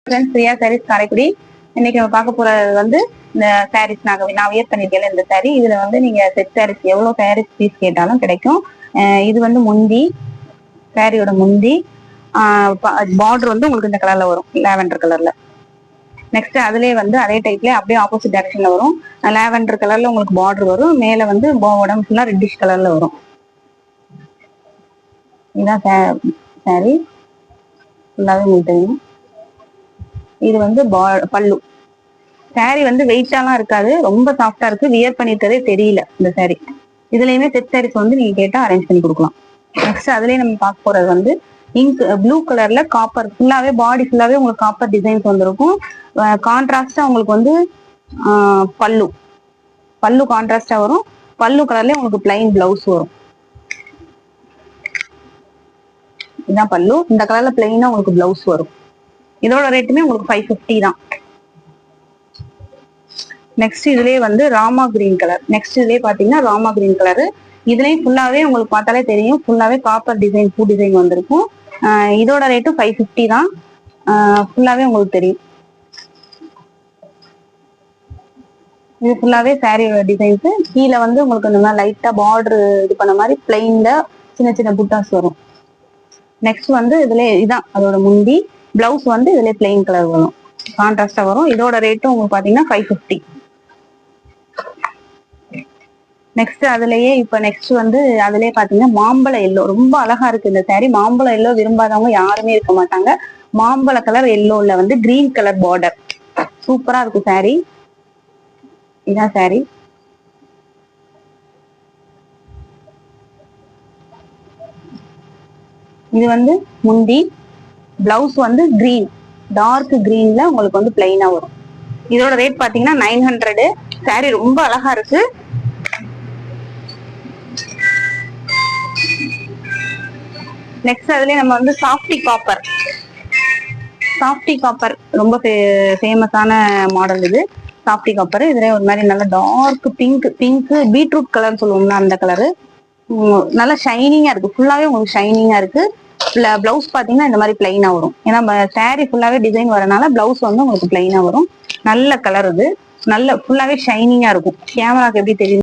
Friends, Priya saris Karaikudi. இன்னைக்கு நம்ம பார்க்க போறது வந்து இந்த சாரீஸ் நான் வியர் பண்ணிருக்கேன். இந்த சாரீ இதுல வந்து நீங்க செட் சாரீஸ் எவ்வளவு சாரீஸ் பீஸ் கேட்டாலும் கிடைக்கும். இது வந்து முந்தி, சாரியோட முந்தி. பார்டர் வந்து உங்களுக்கு இந்த கலர்ல வரும், லாவெண்டர் கலர்ல. நெக்ஸ்ட் அதுலயே வந்து அதே டைப்ல அப்படியே ஆப்போசிட் டைரக்ஷன்ல வரும். லாவெண்டர் கலர்ல உங்களுக்கு பார்டர் வரும். மேல வந்து உடம்பு ஃபுல்லா ரெட்டிஷ் கலர்ல வரும். இதுதான் சாரீ ஃபுல்லாவே உங்களுக்கு தெரியும். இது வந்து பல்லு. சாரி வந்து வெயிட்டாலாம் இருக்காது, ரொம்ப சாஃப்டா இருக்கு. வியர் பண்ணிருக்கதே தெரியல இந்த சாரி. இதுலயுமே செட் சாரீஸ் வந்து நீங்க கேட்டா அரேஞ்ச் பண்ணி கொடுக்கலாம். நெக்ஸ்ட் அதுலயே நம்ம பார்க்க போறது வந்து இங்க் ப்ளூ கலர்ல காப்பர், ஃபுல்லாவே பாடி ஃபுல்லாவே உங்களுக்கு காப்பர் டிசைன்ஸ் வந்திருக்கும். கான்ட்ராஸ்டா உங்களுக்கு வந்து பல்லு கான்ட்ராஸ்டா வரும். பல்லு கலர்ல உங்களுக்கு பிளைன் பிளவுஸ் வரும். இதுதான் பல்லு. இந்த கலர்ல பிளைனா உங்களுக்கு பிளவுஸ் வரும். இதோட ரேட்டுமே உங்களுக்கு 550 தான். நெக்ஸ்ட் இதுலயே வந்து ராமா கிரீன் கலர். நெக்ஸ்ட் இதுலயே பாத்தீங்கன்னா ராமா கிரீன் கலர். இதுலயும் ஃபுல்லாவே உங்களுக்கு பார்த்தாலே தெரியும், ஃபுல்லாவே காப்பர் டிசைன், பூ டிசைன் வந்திருக்கும். இதோட ரேட்டு 550 தான். ஃபுல்லாவே உங்களுக்கு தெரியும். இது ஃபுல்லாவே சாரியோட டிசைன்ஸ். கீழே வந்து உங்களுக்கு இந்த மாதிரி லைட்டா பார்டர் இது பண்ண மாதிரி பிளைன்ல சின்ன சின்ன புட்டாஸ் வரும். நெக்ஸ்ட் வந்து இதுல இதான் அதோட முந்தி. பிளவுஸ் வந்து இதுல பிளைன் கலர் வரும், கான்ட்ராஸ்டா வரும். இதோட ரேட்டும் உங்களுக்கு பாத்தீங்கன்னா 550. நெக்ஸ்ட் அதுலயே இப்ப நெக்ஸ்ட் வந்து அதுலயே பாத்தீங்கன்னா மாம்பழ எல்லோ. ரொம்ப அழகா இருக்கு இந்த சாரி. மாம்பழ எல்லோ விரும்பாதவங்க யாருமே இருக்க மாட்டாங்க. மாம்பழ கலர் எல்லோல வந்து கிரீன் கலர் பார்டர், சூப்பரா இருக்கு சாரி. இதான் சாரி. இது வந்து முந்தி. பிளவுஸ் வந்து கிரீன், டார்க் கிரீன்ல உங்களுக்கு வந்து பிளைனா வரும். இதோட ரேட் பாத்தீங்கன்னா 900. சாரி ரொம்ப அழகா இருக்கு. நெக்ஸ்ட் அதுலயே நம்ம வந்து சாஃப்டி காப்பர் ரொம்ப ஃபேமஸான மாடல் இது. Softy copper. இதுல ஒரு மாதிரி நல்ல டார்க் பிங்க் பீட்ரூட் கலர் சொல்லுவோம்னா அந்த கலரு. நல்லா ஷைனிங்கா இருக்கு. ஃபுல்லாவே உங்களுக்கு ஷைனிங்கா இருக்கு. பிளவுஸ் பாத்தீங்கன்னா இந்த மாதிரி பிளைனா வரும். ஏன்னா சாரி ஃபுல்லாவே டிசைன் வரனால பிளவுஸ் வந்து உங்களுக்கு பிளைனா வரும். நல்ல கலர் இது. நல்ல ஃபுல்லாவே ஷைனிங்கா இருக்கும். கேமராக்கு எப்படி தெரியும்